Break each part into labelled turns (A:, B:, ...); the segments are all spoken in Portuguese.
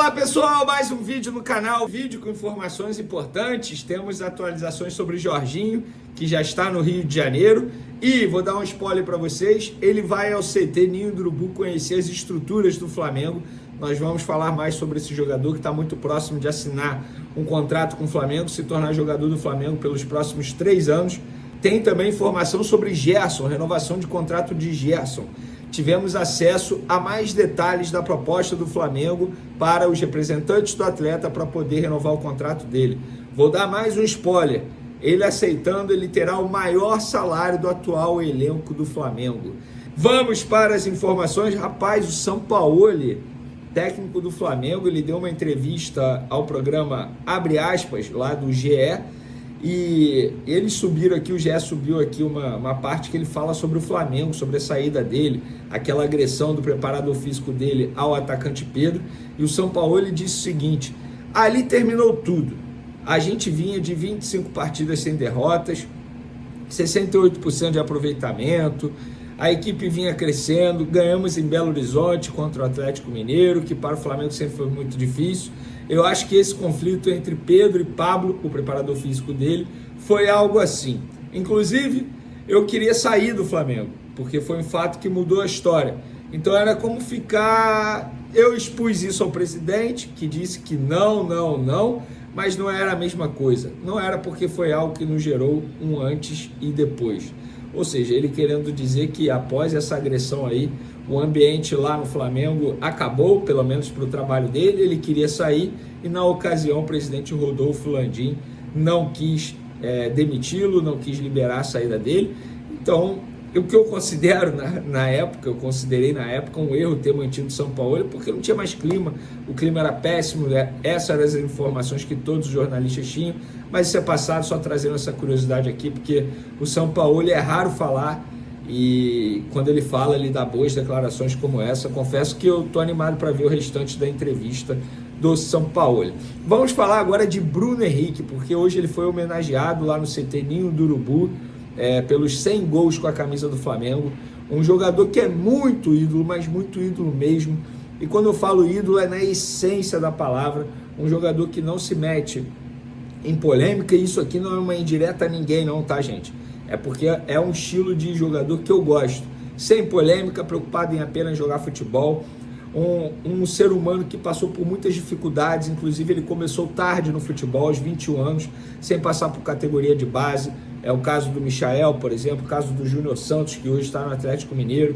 A: Olá pessoal, mais um vídeo no canal, vídeo com informações importantes. Temos atualizações sobre o Jorginho, que já está no Rio de Janeiro, e vou dar um spoiler para vocês, ele vai ao CT Ninho do Urubu conhecer as estruturas do Flamengo. Nós vamos falar mais sobre esse jogador que está muito próximo de assinar um contrato com o Flamengo, se tornar jogador do Flamengo pelos próximos 3 anos. Tem também informação sobre Gerson, renovação de contrato de Gerson. Tivemos acesso a mais detalhes da proposta do Flamengo para os representantes do atleta para poder renovar o contrato dele. Vou dar mais um spoiler. Ele aceitando, ele terá o maior salário do atual elenco do Flamengo. Vamos para as informações. Rapaz, o Sampaoli, técnico do Flamengo, ele deu uma entrevista ao programa Abre Aspas, lá do GE, e eles subiram aqui, o GE subiu aqui uma parte que ele fala sobre o Flamengo, sobre a saída dele, aquela agressão do preparador físico dele ao atacante Pedro, e o Sampaoli disse o seguinte: ali terminou tudo, a gente vinha de 25 partidas sem derrotas, 68% de aproveitamento, a equipe vinha crescendo, ganhamos em Belo Horizonte contra o Atlético Mineiro, que para o Flamengo sempre foi muito difícil. Eu acho que esse conflito entre Pedro e Pablo, o preparador físico dele, foi algo assim. Inclusive, eu queria sair do Flamengo, porque foi um fato que mudou a história. Então era como ficar... Eu expus isso ao presidente, que disse que não, mas não era a mesma coisa. Não era porque foi algo que nos gerou um antes e depois. Ou seja, ele querendo dizer que após essa agressão aí, o ambiente lá no Flamengo acabou, pelo menos para o trabalho dele, ele queria sair, e na ocasião o presidente Rodolfo Landim não quis demiti-lo, não quis liberar a saída dele. Então, o que eu considero eu considerei na época um erro ter mantido o Sampaoli, porque não tinha mais clima, o clima era péssimo, essas eram as informações que todos os jornalistas tinham, mas isso é passado, só trazendo essa curiosidade aqui, porque o Sampaoli é raro falar, e quando ele fala, ele dá boas declarações como essa. Confesso que eu estou animado para ver o restante da entrevista do Sampaoli. Vamos falar agora de Bruno Henrique, porque hoje ele foi homenageado lá no CT Ninho do Urubu, pelos 100 gols com a camisa do Flamengo. Um jogador que é muito ídolo, mas muito ídolo mesmo. E quando eu falo ídolo, é na essência da palavra. Um jogador que não se mete em polêmica, e isso aqui não é uma indireta a ninguém não, tá, gente? É porque é um estilo de jogador que eu gosto. Sem polêmica, preocupado em apenas jogar futebol. Um ser humano que passou por muitas dificuldades, inclusive ele começou tarde no futebol, aos 21 anos, sem passar por categoria de base. É o caso do Michael, por exemplo, o caso do Júnior Santos, que hoje está no Atlético Mineiro.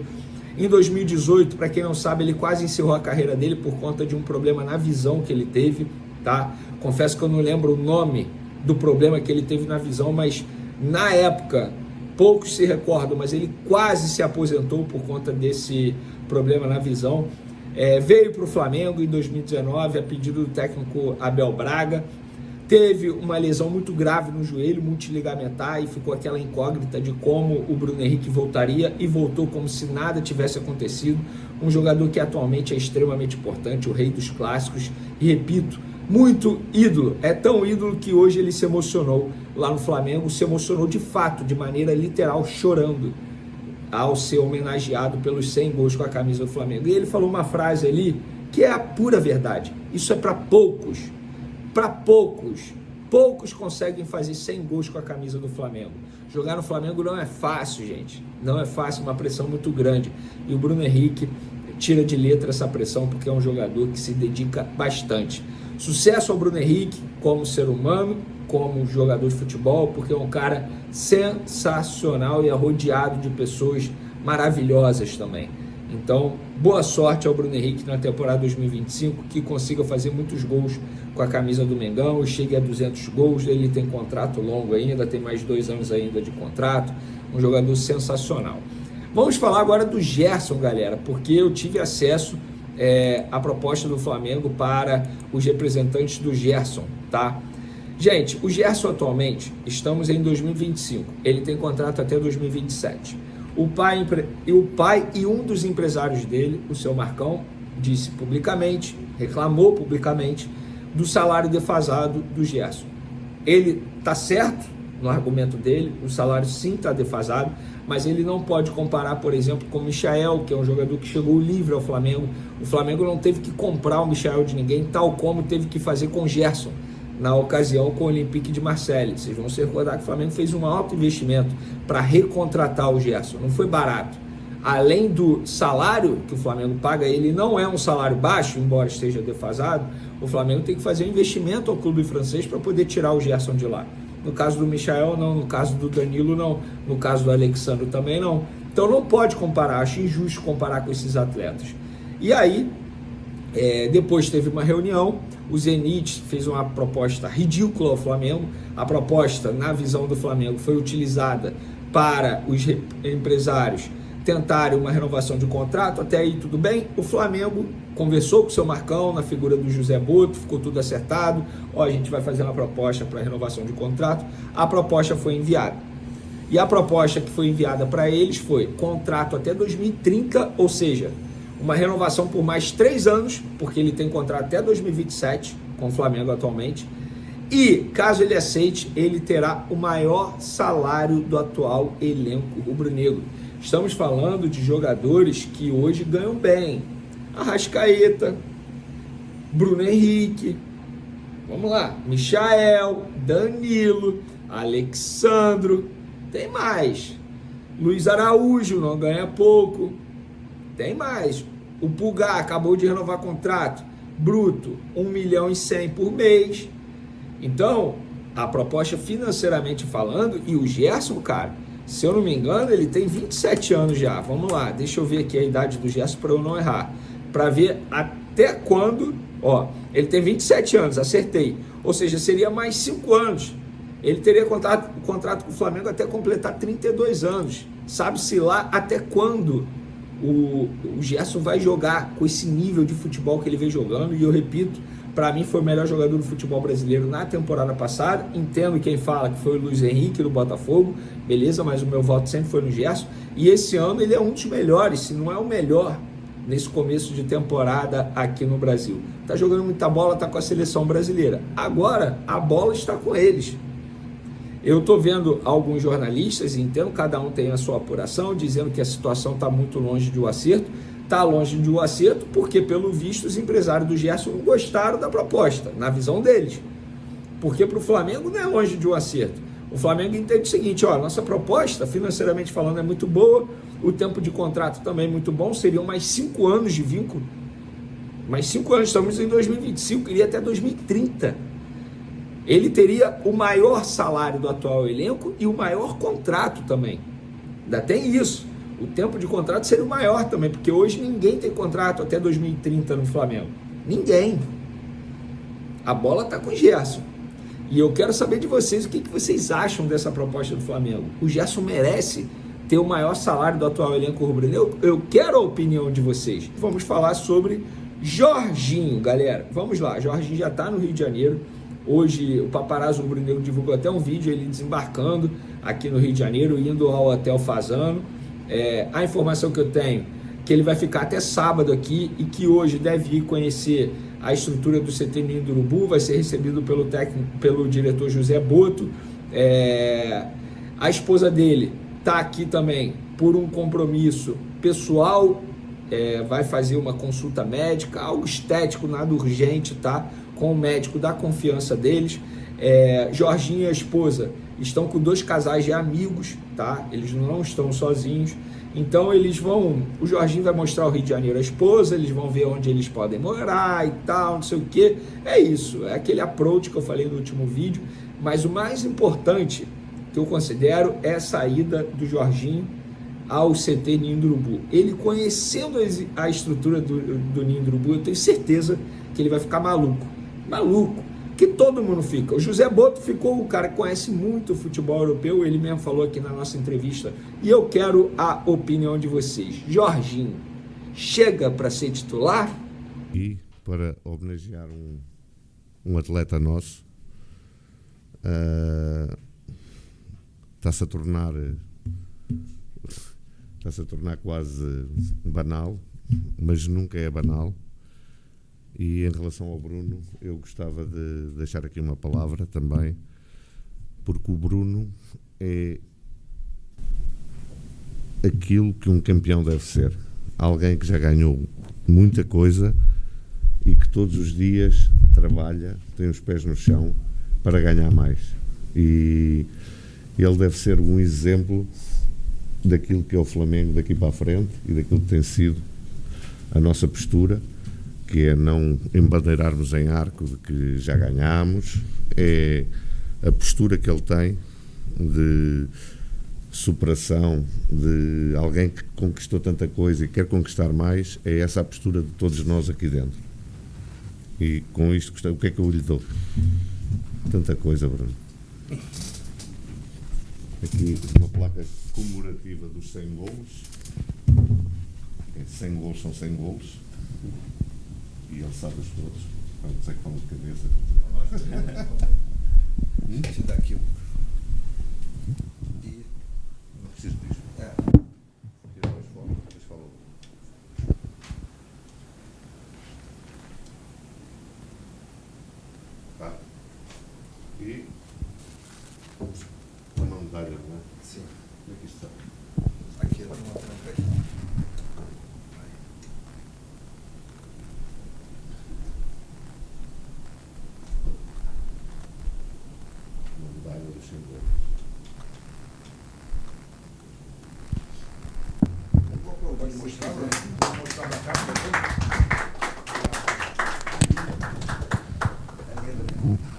A: Em 2018, para quem não sabe, ele quase encerrou a carreira dele por conta de um problema na visão que ele teve, tá? Confesso que eu não lembro o nome do problema que ele teve na visão, mas na época, poucos se recordam, mas ele quase se aposentou por conta desse problema na visão. Veio para o Flamengo em 2019 a pedido do técnico Abel Braga, teve uma lesão muito grave no joelho, multiligamentar, e ficou aquela incógnita de como o Bruno Henrique voltaria, e voltou como se nada tivesse acontecido. Um jogador que atualmente é extremamente importante, o rei dos clássicos, e repito, muito ídolo. É tão ídolo que hoje ele se emocionou lá no Flamengo, se emocionou de fato, de maneira literal, chorando ao ser homenageado pelos 100 gols com a camisa do Flamengo. E ele falou uma frase ali que é a pura verdade: isso é para poucos. Para poucos. Poucos conseguem fazer 100 gols com a camisa do Flamengo. Jogar no Flamengo não é fácil, gente. Não é fácil, uma pressão muito grande. E o Bruno Henrique tira de letra essa pressão, porque é um jogador que se dedica bastante. Sucesso ao Bruno Henrique como ser humano, como jogador de futebol, porque é um cara sensacional e é rodeado de pessoas maravilhosas também. Então, boa sorte ao Bruno Henrique na temporada 2025, que consiga fazer muitos gols com a camisa do Mengão e chegue a 200 gols. Ele tem contrato longo ainda, tem mais 2 anos ainda de contrato, um jogador sensacional. Vamos falar agora do Gerson, galera, porque eu tive acesso à proposta do Flamengo para os representantes do Gerson, tá? Gente, o Gerson atualmente, estamos em 2025, ele tem contrato até 2027. O pai e um dos empresários dele, o seu Marcão, disse publicamente, reclamou publicamente do salário defasado do Gerson. Ele está certo no argumento dele, o salário sim está defasado, mas ele não pode comparar, por exemplo, com o Michael, que é um jogador que chegou livre ao Flamengo. O Flamengo não teve que comprar o Michael de ninguém, tal como teve que fazer com o Gerson, na ocasião com o Olympique de Marseille. Vocês vão se recordar que o Flamengo fez um alto investimento para recontratar o Gerson, não foi barato. Além do salário que o Flamengo paga, ele não é um salário baixo, embora esteja defasado, o Flamengo tem que fazer um investimento ao clube francês para poder tirar o Gerson de lá. No caso do Michael, não. No caso do Danilo, não. No caso do Alexandre, também não. Então não pode comparar, acho injusto comparar com esses atletas. E aí, depois teve uma reunião, o Zenit fez uma proposta ridícula ao Flamengo. A proposta, na visão do Flamengo, foi utilizada para os empresários tentarem uma renovação de contrato. Até aí tudo bem. O Flamengo conversou com o seu Marcão na figura do José Boto, ficou tudo acertado. A gente vai fazer uma proposta para renovação de contrato. A proposta foi enviada. E a proposta que foi enviada para eles foi contrato até 2030, ou seja, uma renovação por mais 3 anos, porque ele tem contrato até 2027 com o Flamengo atualmente. E, caso ele aceite, ele terá o maior salário do atual elenco rubro-negro. Estamos falando de jogadores que hoje ganham bem. Arrascaeta, Bruno Henrique, vamos lá, Michael, Danilo, Alexandro, tem mais. Luiz Araújo não ganha pouco, tem mais. O Pulgar acabou de renovar contrato, bruto, 1.100.000 por mês. Então, a proposta financeiramente falando, e o Gerson, cara, se eu não me engano, ele tem 27 anos já. Vamos lá, deixa eu ver aqui a idade do Gerson para eu não errar. Para ver até quando... ele tem 27 anos, acertei. Ou seja, seria mais 5 anos. Ele teria contrato com o Flamengo até completar 32 anos. Sabe-se lá até quando o Gerson vai jogar com esse nível de futebol que ele vem jogando. E eu repito, para mim foi o melhor jogador do futebol brasileiro na temporada passada. Entendo quem fala que foi o Luiz Henrique do Botafogo, beleza, mas o meu voto sempre foi no Gerson. E esse ano ele é um dos melhores, se não é o melhor, nesse começo de temporada aqui no Brasil. Tá jogando muita bola, tá com a seleção brasileira. Agora a bola está com eles. Eu tô vendo alguns jornalistas, entendo, cada um tem a sua apuração, dizendo que a situação está muito longe de um acerto. Está longe de um acerto porque, pelo visto, os empresários do Gerson não gostaram da proposta, na visão deles. Porque para o Flamengo não é longe de um acerto. O Flamengo entende o seguinte, nossa proposta, financeiramente falando, é muito boa, o tempo de contrato também é muito bom, seriam mais 5 anos de vínculo. Mais 5 anos, estamos em 2025, iria até 2030. Ele teria o maior salário do atual elenco e o maior contrato também. Ainda tem isso. O tempo de contrato seria o maior também, porque hoje ninguém tem contrato até 2030 no Flamengo. Ninguém. A bola está com o Gerson. E eu quero saber de vocês o que vocês acham dessa proposta do Flamengo. O Gerson merece ter o maior salário do atual elenco rubro-negro? Eu quero a opinião de vocês. Vamos falar sobre Jorginho, galera. Vamos lá, Jorginho já está no Rio de Janeiro. Hoje o Paparazzo Rubro-Negro divulgou até um vídeo, ele desembarcando aqui no Rio de Janeiro, indo ao Hotel Fasano. A informação que eu tenho que ele vai ficar até sábado aqui e que hoje deve ir conhecer a estrutura do CT Ninho do Urubu, vai ser recebido pelo diretor José Boto. A esposa dele está aqui também por um compromisso pessoal, vai fazer uma consulta médica, algo estético, nada urgente, tá? Com o médico da confiança deles. Jorginho e a esposa estão com 2 casais de amigos, tá? Eles não estão sozinhos. Então o Jorginho vai mostrar o Rio de Janeiro à esposa, eles vão ver onde eles podem morar e tal, não sei o que. É isso, é aquele approach que eu falei no último vídeo. Mas o mais importante que eu considero é a saída do Jorginho ao CT Ninho do Urubu. Ele conhecendo a estrutura do Ninho do Urubu, eu tenho certeza que ele vai ficar maluco, que todo mundo fica. O José Boto ficou, o cara que conhece muito o futebol europeu, ele mesmo falou aqui na nossa entrevista, e eu quero a opinião de vocês. Jorginho, chega para ser titular?
B: E para homenagear um atleta nosso, está-se a tornar quase banal, mas nunca é banal. E em relação ao Bruno, eu gostava de deixar aqui uma palavra também porque o Bruno é aquilo que um campeão deve ser. Alguém que já ganhou muita coisa e que todos os dias trabalha, tem os pés no chão para ganhar mais. E ele deve ser um exemplo daquilo que é o Flamengo daqui para a frente e daquilo que tem sido a nossa postura, que é não embandeirarmos em arco de que já ganhámos, é a postura que ele tem de superação, de alguém que conquistou tanta coisa e quer conquistar mais. É essa a postura de todos nós aqui dentro. E com isto, o que é que eu lhe dou? Tanta coisa, Bruno. Aqui uma placa comemorativa dos 100 golos. 100 golos são 100 golos. E ele sabe-os todos. Não sei que falam de cabeça.
C: Deixa eu dar aqui.
B: Não preciso disso. E uma medalha, não é?
C: Sim.
B: Como é que isto está?
C: Aqui eu vou mostrar pra ele.
B: Uma medalha do símbolo.
C: Pode mostrar, Bruno? Vou mostrar na capa depois.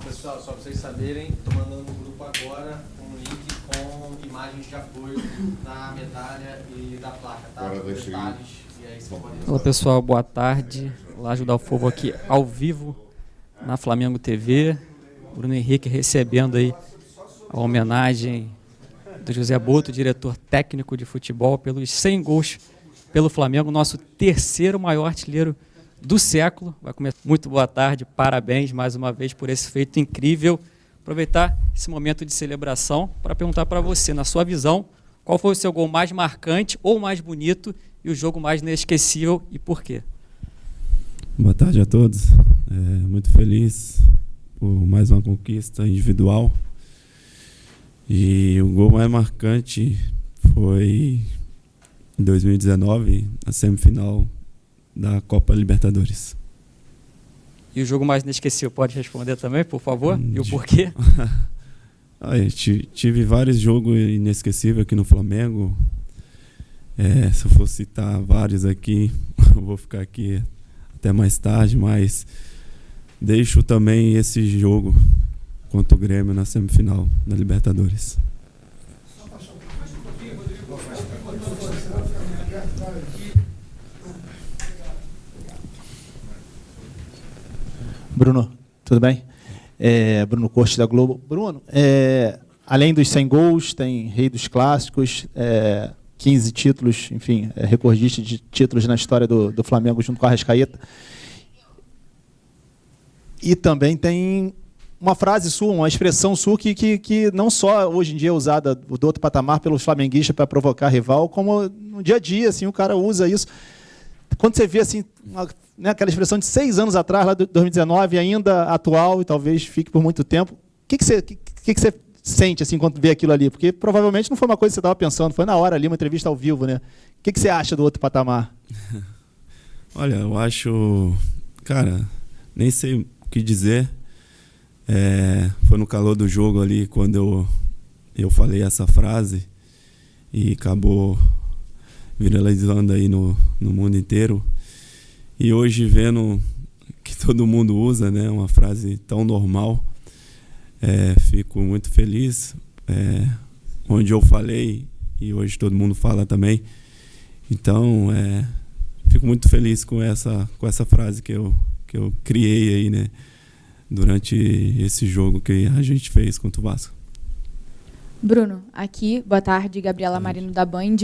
D: Pessoal, só para vocês saberem, estou mandando no grupo agora um link com imagens de apoio da medalha e da placa, tá?
B: Agora deixa
D: Detalhes, e aí você pode...
E: Olá pessoal, boa tarde. Lá ajudar o povo aqui ao vivo na Flamengo TV. Bruno Henrique recebendo aí a homenagem do José Boto, diretor técnico de futebol, pelos 100 gols pelo Flamengo, nosso terceiro maior artilheiro do século. Vai começar. Muito boa tarde, parabéns mais uma vez por esse feito incrível. Aproveitar esse momento de celebração para perguntar para você, na sua visão, qual foi o seu gol mais marcante ou mais bonito e o jogo mais inesquecível e por quê?
F: Boa tarde a todos. Muito feliz por mais uma conquista individual. E o gol mais marcante foi em 2019, na semifinal da Copa Libertadores.
E: E o jogo mais inesquecível, pode responder também, por favor? E o porquê?
F: Tive vários jogos inesquecíveis aqui no Flamengo. Se eu for citar vários aqui, eu vou ficar aqui até mais tarde, mas deixo também esse jogo contra o Grêmio na semifinal da Libertadores.
G: Bruno, tudo bem? Bruno Cortes da Globo. Bruno, além dos 100 gols, tem Rei dos Clássicos, 15 títulos, enfim, recordista de títulos na história do Flamengo junto com a Arrascaeta. E também tem uma frase sua, uma expressão sua que não só hoje em dia é usada do outro patamar pelos flamenguistas para provocar rival, como no dia a dia, assim, o cara usa isso. Quando você vê assim, aquela expressão de 6 anos atrás, lá de 2019, ainda atual e talvez fique por muito tempo, o que você sente assim, quando vê aquilo ali? Porque provavelmente não foi uma coisa que você estava pensando, foi na hora ali, uma entrevista ao vivo, né? O que você acha do outro patamar?
F: Olha, eu acho... Cara, nem sei o que dizer. Foi no calor do jogo ali, quando eu falei essa frase e acabou viralizando aí no mundo inteiro. E hoje vendo que todo mundo usa, né, uma frase tão normal, fico muito feliz. Onde eu falei e hoje todo mundo fala também. Então, fico muito feliz com essa frase que eu criei aí, né, durante esse jogo que a gente fez contra o Vasco.
H: Bruno, aqui, boa tarde, Gabriela Marino da Band.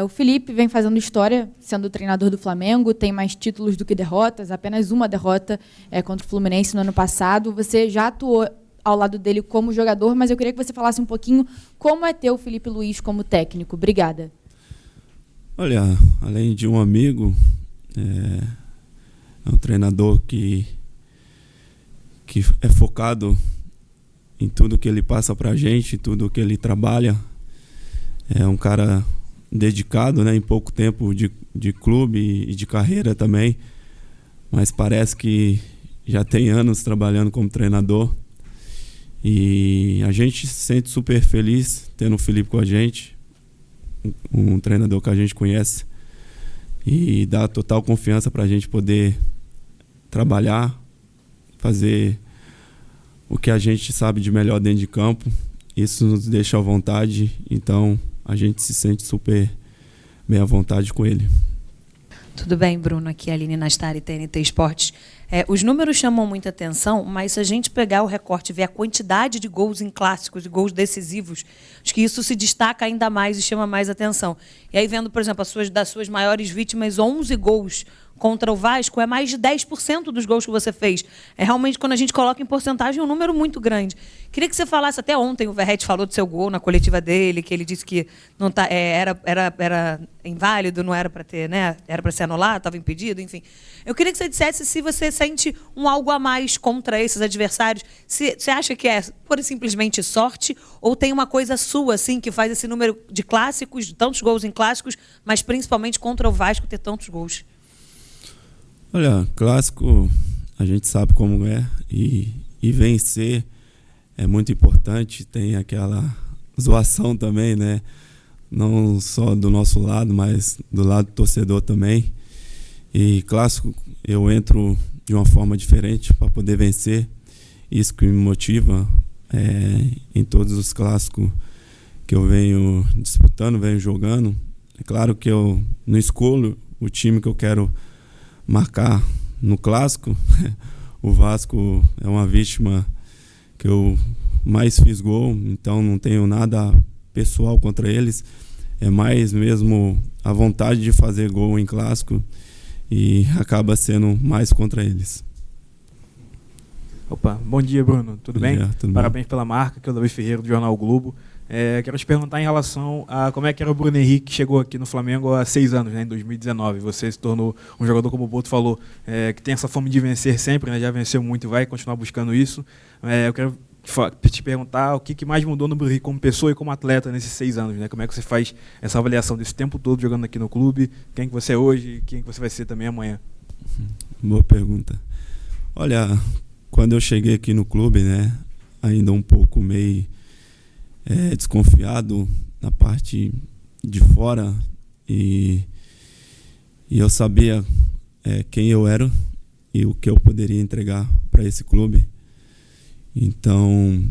H: O Felipe vem fazendo história, sendo treinador do Flamengo, tem mais títulos do que derrotas, apenas uma derrota contra o Fluminense no ano passado. Você já atuou ao lado dele como jogador, mas eu queria que você falasse um pouquinho como é ter o Felipe Luiz como técnico. Obrigada.
F: Olha, além de um amigo, é um treinador que é focado em tudo que ele passa pra gente, tudo que ele trabalha. É um cara dedicado, né, em pouco tempo de clube e de carreira também, mas parece que já tem anos trabalhando como treinador. E a gente se sente super feliz tendo o Felipe com a gente, um treinador que a gente conhece, e dá total confiança para a gente poder trabalhar, fazer o que a gente sabe de melhor dentro de campo. Isso nos deixa à vontade, então a gente se sente super bem à vontade com ele.
I: Tudo bem, Bruno? Aqui é a Aline Nastari, TNT Esportes. Os números chamam muita atenção, mas se a gente pegar o recorte e ver a quantidade de gols em clássicos e gols decisivos, acho que isso se destaca ainda mais e chama mais atenção. E aí, vendo, por exemplo, das suas maiores vítimas, 11 gols contra o Vasco, é mais de 10% dos gols que você fez. É realmente, quando a gente coloca em porcentagem, um número muito grande. Queria que você falasse, até ontem o Verratti falou do seu gol na coletiva dele, que ele disse que não tá, era inválido, não era para ter, né? Era para ser anulado, estava impedido, enfim. Eu queria que você dissesse se você sente um algo a mais contra esses adversários. Se você acha que é pura e simplesmente sorte, ou tem uma coisa sua, assim, que faz esse número de clássicos, de tantos gols em clássicos, mas principalmente contra o Vasco ter tantos gols?
F: Olha, clássico a gente sabe como é, e vencer é muito importante. Tem aquela zoação também, né? Não só do nosso lado, mas do lado do torcedor também. E clássico eu entro de uma forma diferente para poder vencer. Isso que me motiva em todos os clássicos que eu venho disputando, venho jogando. É claro que eu não escolho o time que eu quero marcar no clássico. O Vasco é uma vítima que eu mais fiz gol, então não tenho nada pessoal contra eles. É mais mesmo a vontade de fazer gol em clássico, e acaba sendo mais contra eles.
J: Opa, bom dia, Bruno. Tudo bem?
F: Tudo
J: Parabéns
F: bem.
J: pela marca, que é o Davi Ferreira, do Jornal o Globo. Quero te perguntar em relação a como é que era o Bruno Henrique, que chegou aqui no Flamengo há 6 anos, né, em 2019. Você se tornou um jogador, como o Boto falou, que tem essa fome de vencer sempre, né, já venceu muito e vai continuar buscando isso. Eu quero te perguntar o que mais mudou no Bruno Henrique como pessoa e como atleta nesses 6 anos, né? Como é que você faz essa avaliação desse tempo todo jogando aqui no clube? Quem que você é hoje e quem que você vai ser também amanhã?
F: Boa pergunta. Olha, quando eu cheguei aqui no clube, né, ainda um pouco meio desconfiado na parte de fora, e eu sabia quem eu era e o que eu poderia entregar para esse clube. Então,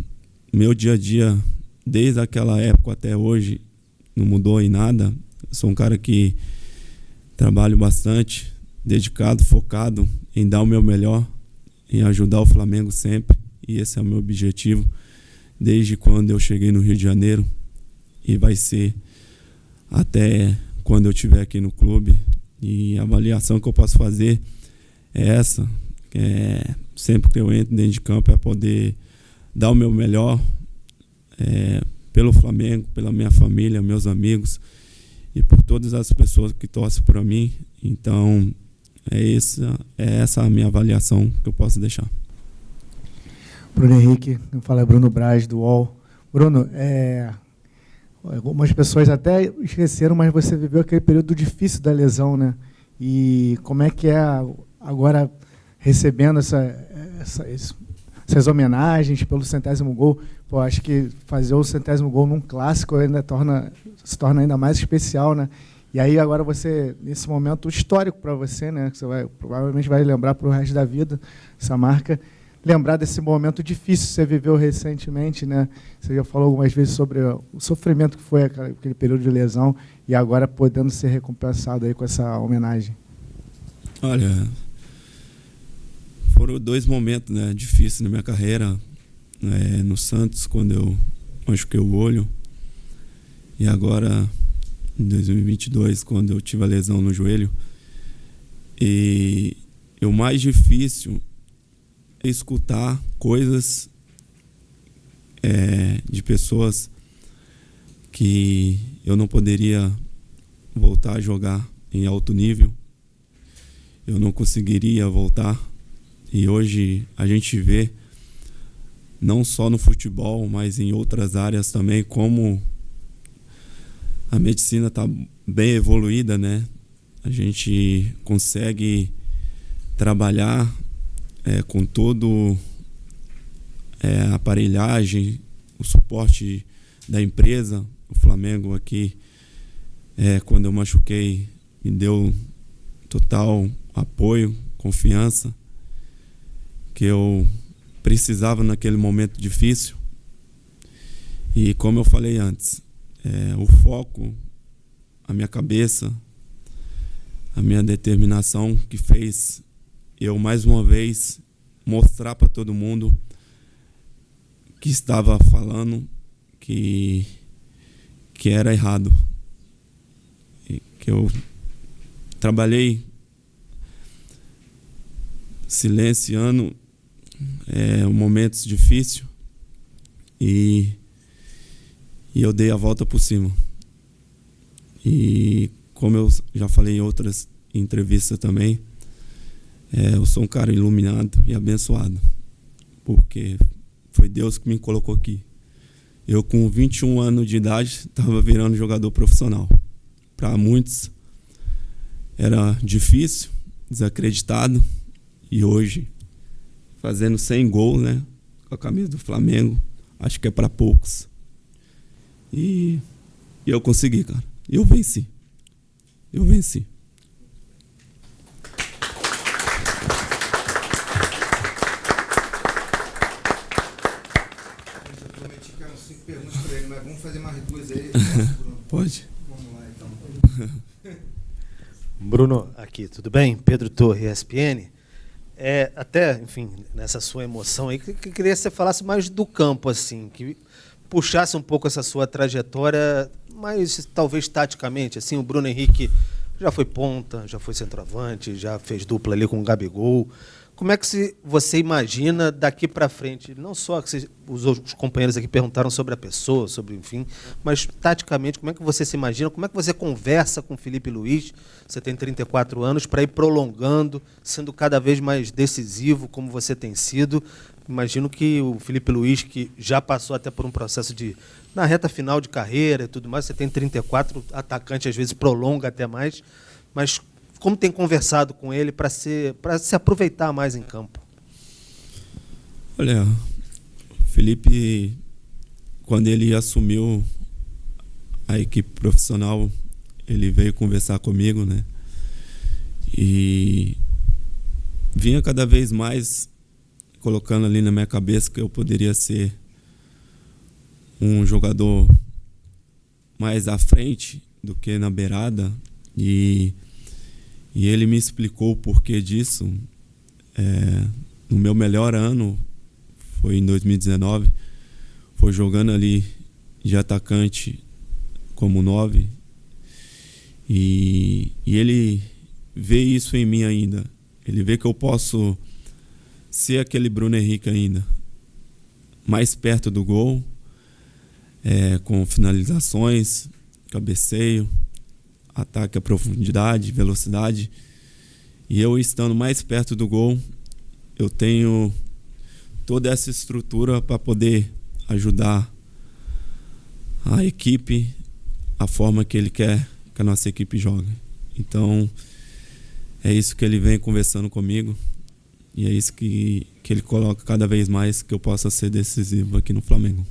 F: meu dia a dia, desde aquela época até hoje, não mudou em nada. Eu sou um cara que trabalho bastante, dedicado, focado em dar o meu melhor, em ajudar o Flamengo sempre. E esse é o meu objetivo desde quando eu cheguei no Rio de Janeiro, e vai ser até quando eu estiver aqui no clube. E a avaliação que eu posso fazer é essa. Sempre que eu entro dentro de campo é poder dar o meu melhor pelo Flamengo, pela minha família, meus amigos e por todas as pessoas que torcem por mim. Então é essa a minha avaliação que eu posso deixar.
K: Bruno Henrique, eu falo é Bruno Braz, do UOL. Bruno, algumas pessoas até esqueceram, mas você viveu aquele período difícil da lesão, né? E como é que é agora recebendo essas homenagens pelo 100º gol? Pô, acho que fazer o 100º gol num clássico ainda se torna ainda mais especial, né? E aí agora você, nesse momento histórico para você, né? Que você provavelmente vai lembrar para o resto da vida, essa marca. Lembrar desse momento difícil que você viveu recentemente, né? Você já falou algumas vezes sobre o sofrimento que foi aquele período de lesão, e agora podendo ser recompensado aí com essa homenagem.
F: Olha, foram 2 momentos, né, difíceis na minha carreira. No Santos, quando eu machuquei o olho, e agora em 2022, quando eu tive a lesão no joelho. E o mais difícil é escutar coisas de pessoas que eu não poderia voltar a jogar em alto nível, eu não conseguiria voltar. E hoje a gente vê não só no futebol, mas em outras áreas também, como a medicina está bem evoluída, né? A gente consegue trabalhar com todo a aparelhagem, o suporte da empresa. O Flamengo aqui, quando eu machuquei, me deu total apoio, confiança, que eu precisava naquele momento difícil. E como eu falei antes, o foco, a minha cabeça, a minha determinação que fez eu mais uma vez mostrar para todo mundo que estava falando que era errado. E que eu trabalhei silenciando momentos difíceis e eu dei a volta por cima. E como eu já falei em outras entrevistas também, eu sou um cara iluminado e abençoado, porque foi Deus que me colocou aqui. Eu, com 21 anos de idade, estava virando jogador profissional. Para muitos era difícil, desacreditado, e hoje, fazendo 100 gols, né, com a camisa do Flamengo, acho que é para poucos. E eu consegui, cara. Eu venci. Eu venci.
C: Eu prometi que eram 5 perguntas para ele, mas vamos fazer mais 2 aí.
F: Pode.
C: Vamos lá, então.
L: Bruno, aqui, tudo bem? Pedro Torre, ESPN. Até, enfim, nessa sua emoção aí, que queria que você falasse mais do campo, assim, que puxasse um pouco essa sua trajetória, mas talvez taticamente, assim, o Bruno Henrique já foi ponta, já foi centroavante, já fez dupla ali com o Gabigol. Como é que você imagina daqui para frente, não só que os companheiros aqui perguntaram sobre a pessoa, sobre, enfim, mas taticamente, como é que você se imagina, como é que você conversa com o Felipe Luiz, você tem 34 anos, para ir prolongando, sendo cada vez mais decisivo, como você tem sido? Imagino que o Felipe Luiz, que já passou até por um processo na reta final de carreira e tudo mais, você tem 34, atacante às vezes prolonga até mais, mas como tem conversado com ele para se aproveitar mais em campo?
F: Olha, o Felipe, quando ele assumiu a equipe profissional, ele veio conversar comigo, né? E vinha cada vez mais colocando ali na minha cabeça que eu poderia ser um jogador mais à frente do que na beirada. E ele me explicou o porquê disso. No meu melhor ano, foi em 2019, foi jogando ali de atacante como 9. E ele vê isso em mim ainda. Ele vê que eu posso ser aquele Bruno Henrique ainda, mais perto do gol, com finalizações, cabeceio, ataque à profundidade, velocidade. E eu estando mais perto do gol, eu tenho toda essa estrutura para poder ajudar a equipe, a forma que ele quer que a nossa equipe jogue. Então, é isso que ele vem conversando comigo, e é isso que ele coloca cada vez mais, que eu possa ser decisivo aqui no Flamengo.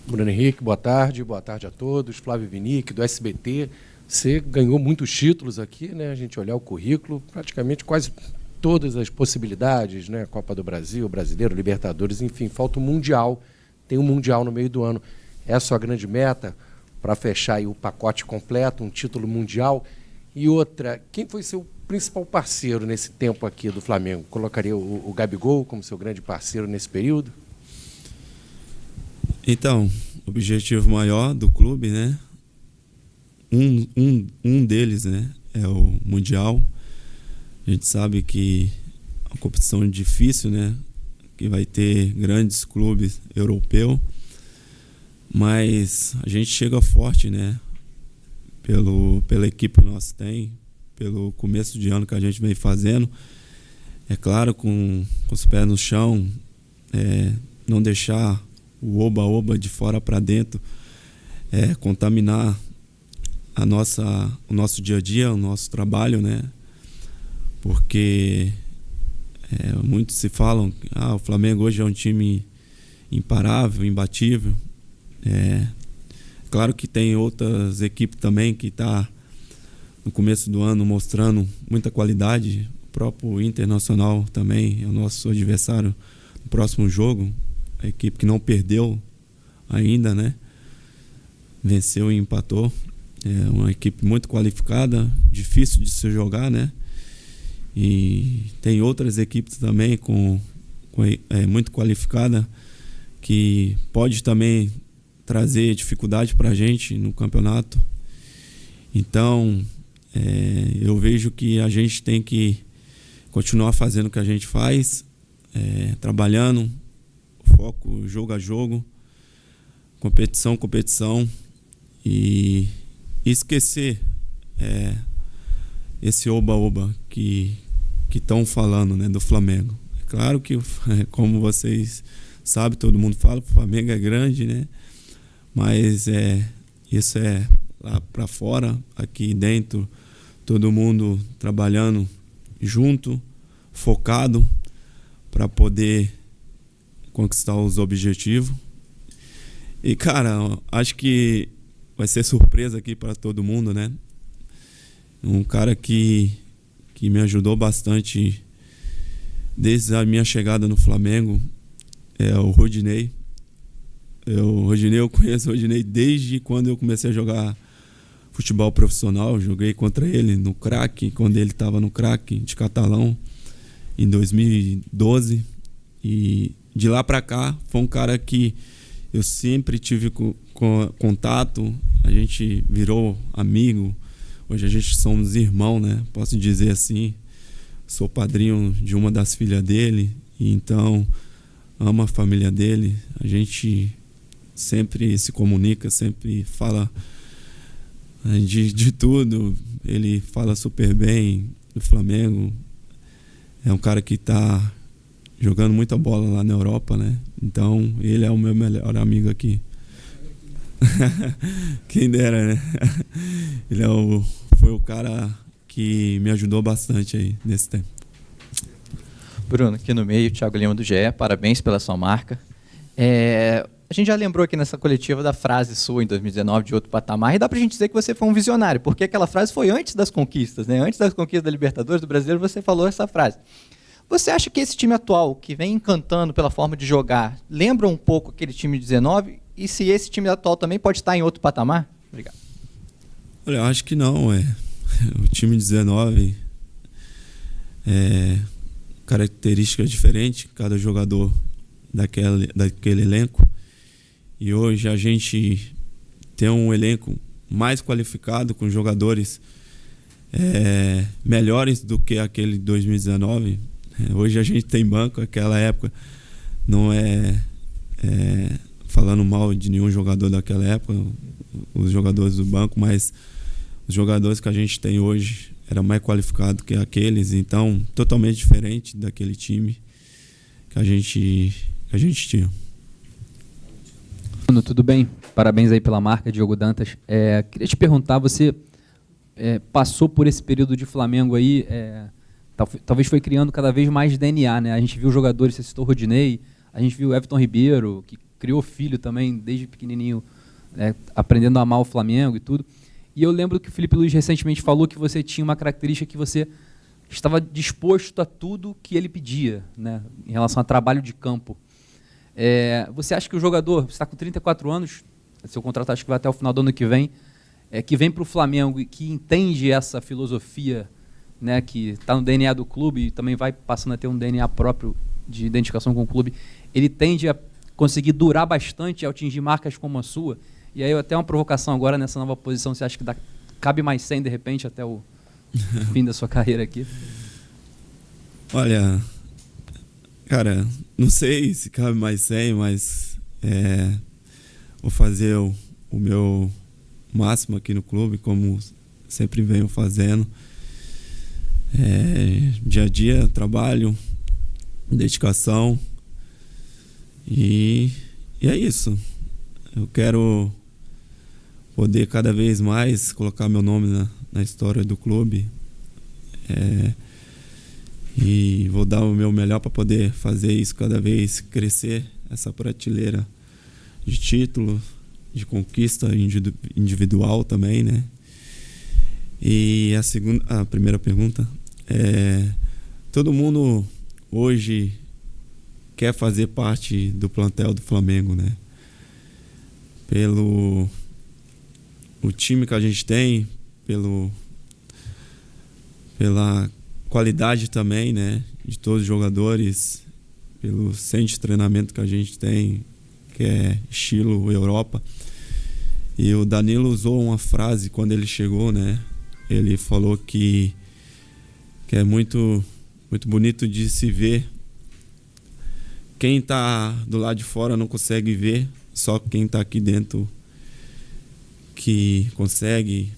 M: Bruno Henrique, boa tarde a todos. Flávio Vinick, do SBT. Você ganhou muitos títulos aqui, né? A gente olhar o currículo, praticamente quase todas as possibilidades, né? Copa do Brasil, Brasileiro, Libertadores, enfim, falta o Mundial. Tem um Mundial no meio do ano. É a sua grande meta para fechar aí o pacote completo, um título mundial? E outra, quem foi seu principal parceiro nesse tempo aqui do Flamengo? Colocaria o Gabigol como seu grande parceiro nesse período?
F: Então, o objetivo maior do clube, né? Um deles, né, é o Mundial. A gente sabe que é uma competição difícil, né? Que vai ter grandes clubes europeus, mas a gente chega forte, né? Pela equipe que nós tem, pelo começo de ano que a gente vem fazendo. é claro, com os pés no chão, não deixar o oba-oba de fora para dentro contaminar o nosso dia a dia, o nosso trabalho, né? Porque muitos se falam que o Flamengo hoje é um time imparável, imbatível. Claro que tem outras equipes também que tá no começo do ano mostrando muita qualidade. O próprio Internacional também é o nosso adversário no próximo jogo. A equipe que não perdeu ainda, né? Venceu e empatou. É uma equipe muito qualificada, difícil de se jogar, né? E tem outras equipes também muito qualificada que pode também trazer dificuldade para a gente no campeonato. Então, eu vejo que a gente tem que continuar fazendo o que a gente faz, trabalhando, foco jogo a jogo, competição, e esquecer esse oba-oba que estão falando, né, do Flamengo. É claro que, como vocês sabem, todo mundo fala, o Flamengo é grande, né? Mas isso é lá para fora, aqui dentro, todo mundo trabalhando junto, focado para poder conquistar os objetivos. E, cara, acho que vai ser surpresa aqui para todo mundo, né? Um cara que me ajudou bastante desde a minha chegada no Flamengo é o Rodinei. Eu conheço o Rodinei desde quando eu comecei a jogar futebol profissional. Joguei contra ele no Crack, quando ele estava no Crack de Catalão, em 2012. E de lá para cá, foi um cara que eu sempre tive contato. A gente virou amigo. Hoje a gente somos irmãos, né? Posso dizer assim. Sou padrinho de uma das filhas dele. E então, amo a família dele. A gente sempre se comunica, sempre fala de tudo. Ele fala super bem do Flamengo. É um cara que está jogando muita bola lá na Europa, né? Então, ele é o meu melhor amigo aqui. Quem dera, né? Ele foi o cara que me ajudou bastante aí nesse tempo.
N: Bruno, aqui no meio, Thiago Lima do GE, parabéns pela sua marca. A gente já lembrou aqui nessa coletiva da frase sua em 2019 de outro patamar, e dá pra gente dizer que você foi um visionário, porque aquela frase foi antes das conquistas, né? Antes das conquistas da Libertadores, do Brasileiro, você falou essa frase. Você acha que esse time atual, que vem encantando pela forma de jogar, lembra um pouco aquele time de 19? E se esse time atual também pode estar em outro patamar? Obrigado.
F: Olha, eu acho que não. O time 19 característica diferente, cada jogador daquele elenco. E hoje a gente tem um elenco mais qualificado, com jogadores melhores do que aquele de 2019. Hoje a gente tem banco, aquela época não falando mal de nenhum jogador daquela época, os jogadores do banco, mas os jogadores que a gente tem hoje eram mais qualificados que aqueles, então totalmente diferente daquele time que a gente tinha.
E: Bruno, tudo bem? Parabéns aí pela marca, Diogo Dantas. Queria te perguntar, você passou por esse período de Flamengo aí, talvez foi criando cada vez mais DNA, né? A gente viu jogadores, você citou o Rodinei, a gente viu o Everton Ribeiro, que criou filho também, desde pequenininho, aprendendo a amar o Flamengo e tudo. E eu lembro que o Felipe Luiz recentemente falou que você tinha uma característica que você estava disposto a tudo que ele pedia, né, em relação a trabalho de campo. Você acha que o jogador, você está com 34 anos, seu contrato acho que vai até o final do ano que vem para o Flamengo e que entende essa filosofia, né, que está no DNA do clube e também vai passando a ter um DNA próprio de identificação com o clube, ele tende a conseguir durar bastante ao atingir marcas como a sua? E aí até uma provocação agora nessa nova posição, você acha que cabe mais 100 de repente até o fim da sua carreira aqui?
F: Olha, cara, não sei se cabe mais 100, mas vou fazer o meu máximo aqui no clube, como sempre venho fazendo. Dia a dia, trabalho, dedicação e é isso. Eu quero poder cada vez mais colocar meu nome na história do clube e vou dar o meu melhor para poder fazer isso cada vez crescer, essa prateleira de título, de conquista individual também, né? E a primeira pergunta todo mundo hoje quer fazer parte do plantel do Flamengo, né? Pelo o time que a gente tem, pela qualidade também, né, de todos os jogadores, pelo centro de treinamento que a gente tem, que é estilo Europa. E o Danilo usou uma frase quando ele chegou, né? Ele falou que é muito, muito bonito de se ver. Quem está do lado de fora não consegue ver, só quem está aqui dentro que consegue.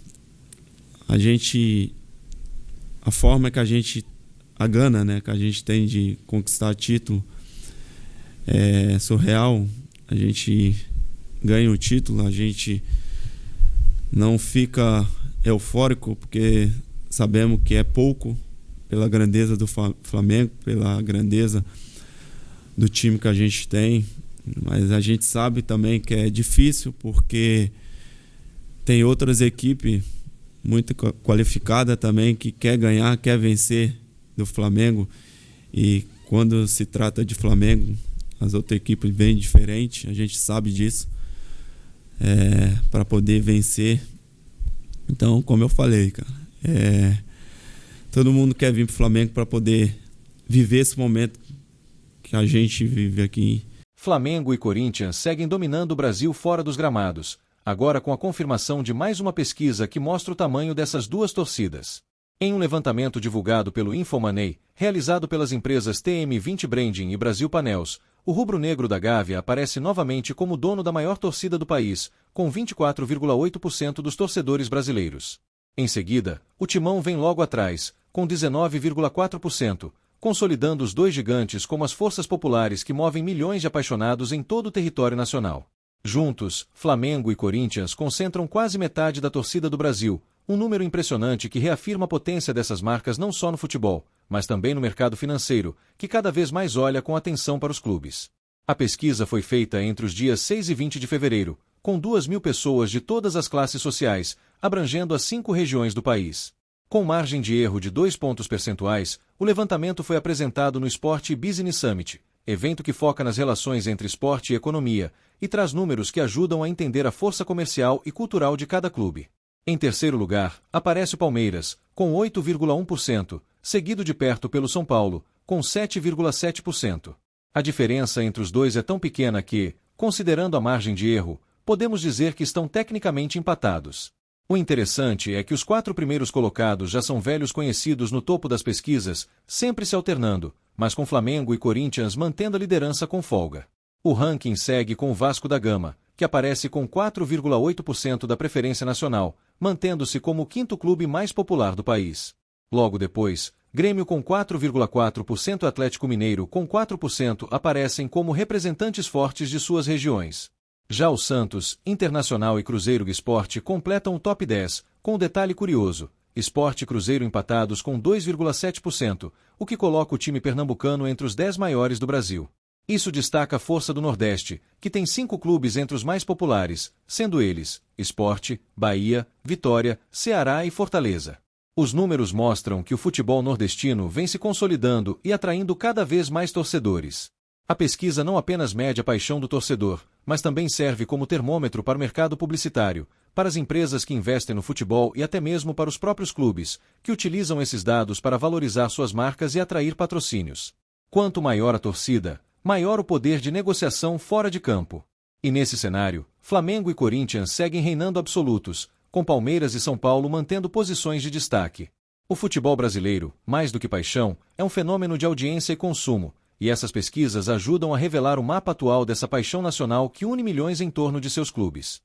F: A forma que a gana, né, que a gente tem de conquistar título é surreal. A gente ganha o título, a gente não fica eufórico porque sabemos que é pouco pela grandeza do Flamengo, pela grandeza do time que a gente tem, mas a gente sabe também que é difícil porque tem outras equipes muito qualificadas também que quer ganhar, quer vencer do Flamengo, e quando se trata de Flamengo as outras equipes bem diferentes, a gente sabe disso, para poder vencer. Então, como eu falei, cara, todo mundo quer vir pro Flamengo para poder viver esse momento que a gente vive aqui.
O: Flamengo e Corinthians seguem dominando o Brasil fora dos gramados, agora com a confirmação de mais uma pesquisa que mostra o tamanho dessas duas torcidas. Em um levantamento divulgado pelo Infomoney, realizado pelas empresas TM20 Branding e Brasil Panels, o rubro-negro da Gávea aparece novamente como dono da maior torcida do país, com 24,8% dos torcedores brasileiros. Em seguida, o Timão vem logo atrás, com 19,4%, consolidando os dois gigantes como as forças populares que movem milhões de apaixonados em todo o território nacional. Juntos, Flamengo e Corinthians concentram quase metade da torcida do Brasil, um número impressionante que reafirma a potência dessas marcas não só no futebol, mas também no mercado financeiro, que cada vez mais olha com atenção para os clubes. A pesquisa foi feita entre os dias 6 e 20 de fevereiro, com 2.000 pessoas de todas as classes sociais, abrangendo as 5 regiões do país. Com margem de erro de 2 pontos percentuais, o levantamento foi apresentado no Sport Business Summit, evento que foca nas relações entre esporte e economia, e traz números que ajudam a entender a força comercial e cultural de cada clube. Em terceiro lugar, aparece o Palmeiras, com 8,1%, seguido de perto pelo São Paulo, com 7,7%. A diferença entre os dois é tão pequena que, considerando a margem de erro, podemos dizer que estão tecnicamente empatados. O interessante é que os 4 primeiros colocados já são velhos conhecidos no topo das pesquisas, sempre se alternando, mas com Flamengo e Corinthians mantendo a liderança com folga. O ranking segue com o Vasco da Gama, que aparece com 4,8% da preferência nacional, mantendo-se como o 5º clube mais popular do país. Logo depois, Grêmio com 4,4% e Atlético Mineiro com 4% aparecem como representantes fortes de suas regiões. Já o Santos, Internacional e Cruzeiro Esporte completam o top 10, com um detalhe curioso: Sport e Cruzeiro empatados com 2,7%, o que coloca o time pernambucano entre os 10 maiores do Brasil. Isso destaca a força do Nordeste, que tem 5 clubes entre os mais populares, sendo eles Sport, Bahia, Vitória, Ceará e Fortaleza. Os números mostram que o futebol nordestino vem se consolidando e atraindo cada vez mais torcedores. A pesquisa não apenas mede a paixão do torcedor, mas também serve como termômetro para o mercado publicitário, para as empresas que investem no futebol e até mesmo para os próprios clubes, que utilizam esses dados para valorizar suas marcas e atrair patrocínios. Quanto maior a torcida, maior o poder de negociação fora de campo. E nesse cenário, Flamengo e Corinthians seguem reinando absolutos, com Palmeiras e São Paulo mantendo posições de destaque. O futebol brasileiro, mais do que paixão, é um fenômeno de audiência e consumo, e essas pesquisas ajudam a revelar o mapa atual dessa paixão nacional que une milhões em torno de seus clubes.